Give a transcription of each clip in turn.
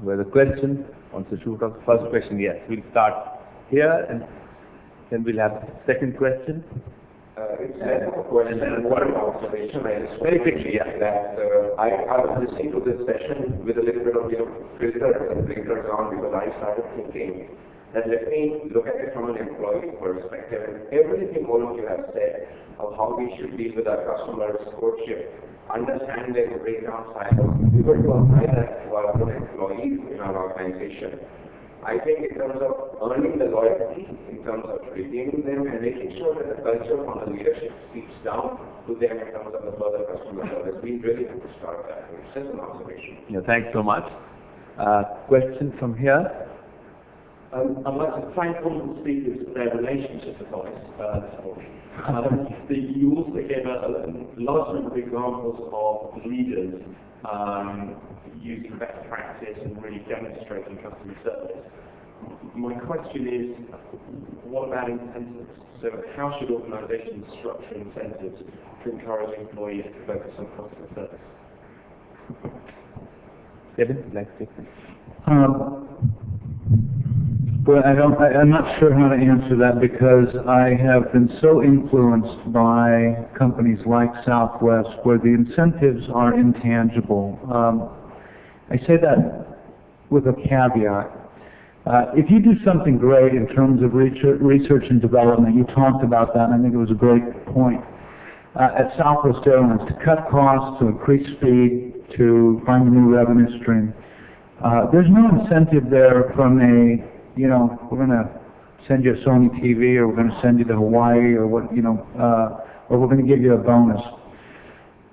where the question wants to shoot off the first question. Yes, we'll start here and then we'll have the second question. It's a question and one observation. Very quickly, that I was listening to this session with a little bit of filters and blinkers on because I started thinking that let me look at it from an employee perspective. And everything all of you have said of how we should deal with our customers, courtship, understand their breakdown cycles, we were to apply that to our own employees in our organization. I think in terms of earning the loyalty, in terms of retaining them and making sure that the culture from the leadership seeps down to them in terms of the further customer service, we really have to start that. It's just an observation. Yeah, thanks so much. Question from here. I'd like to thank all the speakers for their relationship advice. You also gave a large number of examples of leaders using best practice and really demonstrating customer service. My question is, what about incentives? So how should organizations structure incentives to encourage employees to focus on customer service? Kevin, would you like to take this? Well, I'm not sure how to answer that because I have been so influenced by companies like Southwest where the incentives are intangible. I say that with a caveat. If you do something great in terms of research and development, you talked about that, and I think it was a great point. At Southwest Airlines, to cut costs, to increase speed, to find a new revenue stream, there's no incentive there from we're going to send you a Sony TV, or we're going to send you to Hawaii, or what, or we're going to give you a bonus.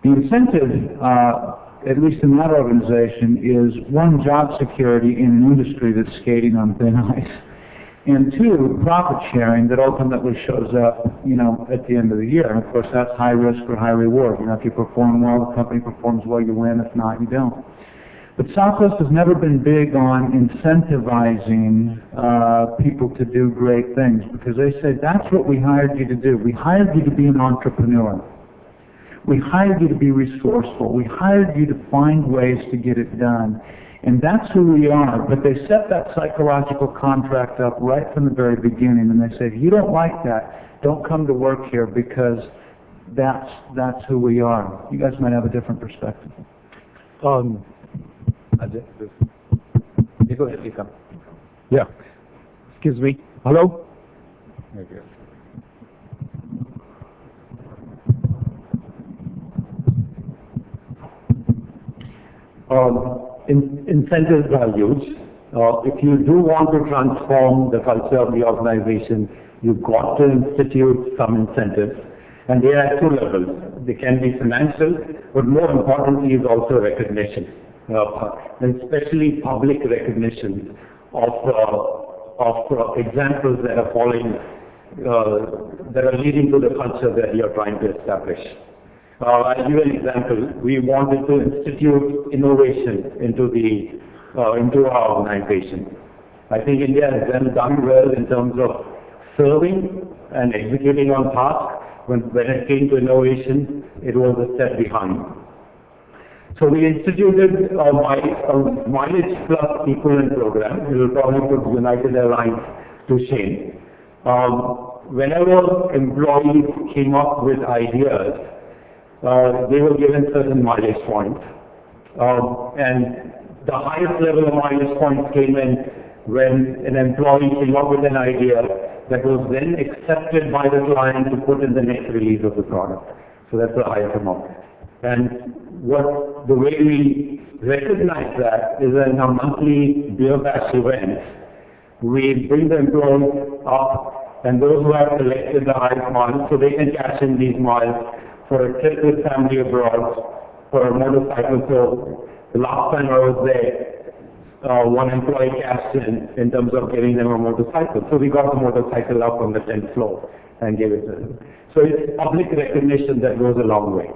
The incentive, at least in that organization, is one, job security in an industry that's skating on thin ice, and two, profit sharing that ultimately shows up, at the end of the year. And of course, that's high risk or high reward. If you perform well, the company performs well, you win. If not, you don't. But Southwest has never been big on incentivizing people to do great things because they say, that's what we hired you to do. We hired you to be an entrepreneur. We hired you to be resourceful. We hired you to find ways to get it done. And that's who we are. But they set that psychological contract up right from the very beginning, and they say, if you don't like that, don't come to work here because that's who we are. You guys might have a different perspective. You go ahead, you come. Yeah. Excuse me. Hello? Okay. Incentives are huge. If you do want to transform the culture of the organization, you've got to institute some incentives. And they are at two levels. They can be financial, but more importantly is also recognition. And especially public recognition of examples that are following, that are leading to the culture that you're trying to establish. I'll give you an example. We wanted to institute innovation into our organization. I think India has then done well in terms of serving and executing on task. When it came to innovation, it was a step behind. So we instituted a mileage plus equivalent program. We will probably put United Airlines to shame. Whenever employees came up with ideas, they were given certain mileage points. And the highest level of mileage points came in when an employee came up with an idea that was then accepted by the client to put in the next release of the product. So that's the highest amount. And the way we recognize that is in our monthly beer bash events, we bring the employees up, and those who have collected the highest miles, so they can cash in these miles for a trip with family abroad, for a motorcycle. So the last time I was there, one employee cashed in terms of giving them a motorcycle. So we got the motorcycle up on the 10th floor and gave it to them. So it's public recognition that goes a long way.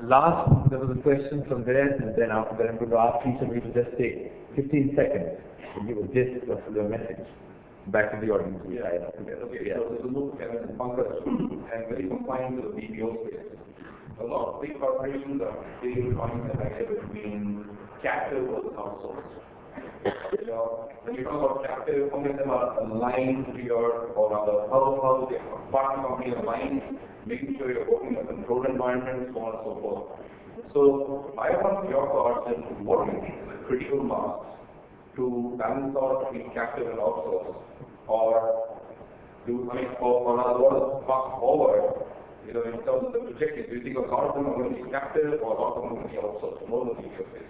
There was a question from there, and then after that I'm going to ask each of you to just take 15 seconds to give a gist of the message back to the audience. Okay, so there's a look at the bunkers and very confined to the BPO space. A lot of big corporations are still trying to decide between captive versus outsourced. When you talk about captive, how many of them are aligned to your, or rather, how the partner company aligned, making sure you're working in a controlled environment, so on and so forth. So I want your thoughts on what do you think is the critical mass to balance out between captive and outsourced, or what is the path forward, in terms of the objectives? Do you think a lot of them are going to be captive, or a lot of them are going to be outsourced? What will be your face?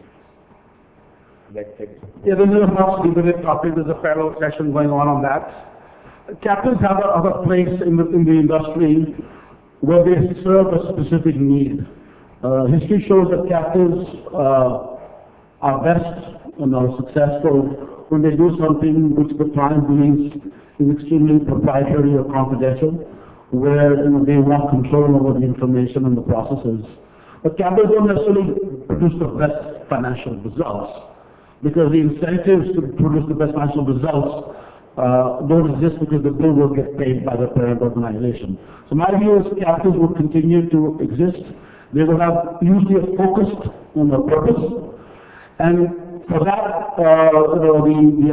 Yeah, this is a much debated topic. There's a parallel session going on that. Captives have a place in the industry where they serve a specific need. History shows that captives are best and are successful when they do something which the client believes is extremely proprietary or confidential, where they want control over the information and the processes. But captives don't necessarily produce the best financial results, because the incentives to produce the best financial results don't exist, because the bill will get paid by the parent organization. So my view is captives will continue to exist. They will have usually a focused on a purpose, and for that, the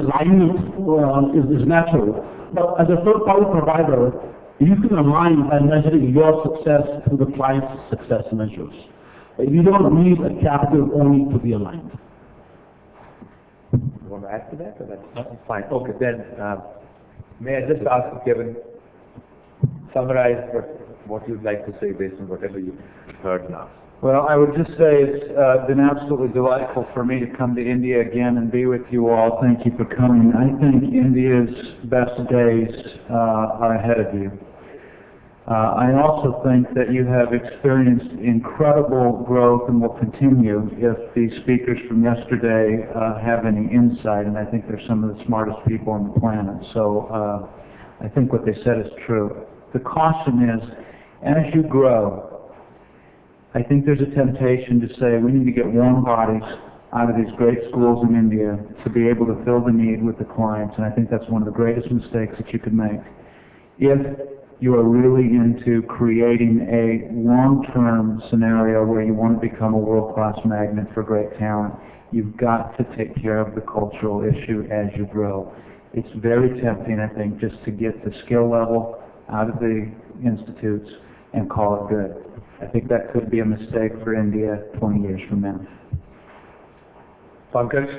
alignment is natural. But as a third-party provider, you can align by measuring your success to the client's success measures. You don't need a captive only to be aligned. You want to add to that, or that's fine? Okay, then may I just ask Kevin, summarize what you'd like to say based on whatever you've heard now. Well, I would just say it's been absolutely delightful for me to come to India again and be with you all. Thank you for coming. I think India's best days are ahead of you. I also think that you have experienced incredible growth and will continue if the speakers from yesterday have any insight, and I think they're some of the smartest people on the planet. So I think what they said is true. The caution is, as you grow, I think there's a temptation to say we need to get warm bodies out of these great schools in India to be able to fill the need with the clients, and I think that's one of the greatest mistakes that you could make. If you are really into creating a long-term scenario where you want to become a world-class magnet for great talent, you've got to take care of the cultural issue as you grow. It's very tempting, I think, just to get the skill level out of the institutes and call it good. I think that could be a mistake for India 20 years from now. Pankaj?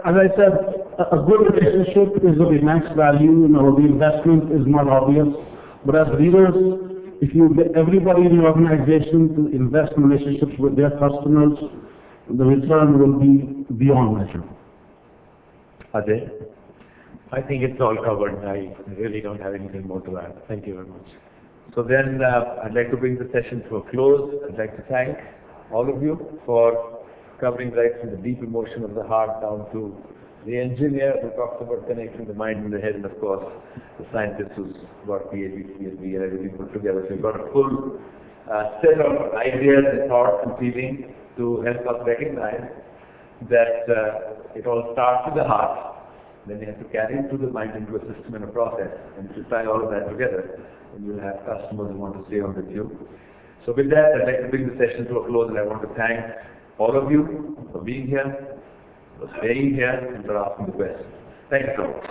As I said, a good relationship is of immense value. The investment is not obvious. But as leaders, if you get everybody in the organization to invest in relationships with their customers, the return will be beyond measure. Ajay? I think it's all covered. I really don't have anything more to add. Thank you very much. So then I'd like to bring the session to a close. I'd like to thank all of you for covering right from the deep emotion of the heart down to the engineer who talks about connecting the mind and the head, and of course the scientist who's got PhD, CSV, and everything put together. So we've got a full set of ideas and thoughts and feelings to help us recognize that it all starts with the heart. Then you have to carry it through the mind into a system and a process. And if you tie all of that together, then you'll have customers who want to stay on with you. So with that, I'd like to bring the session to a close, and I want to thank all of you for being here, for staying here, and for asking the questions. Thank you so much.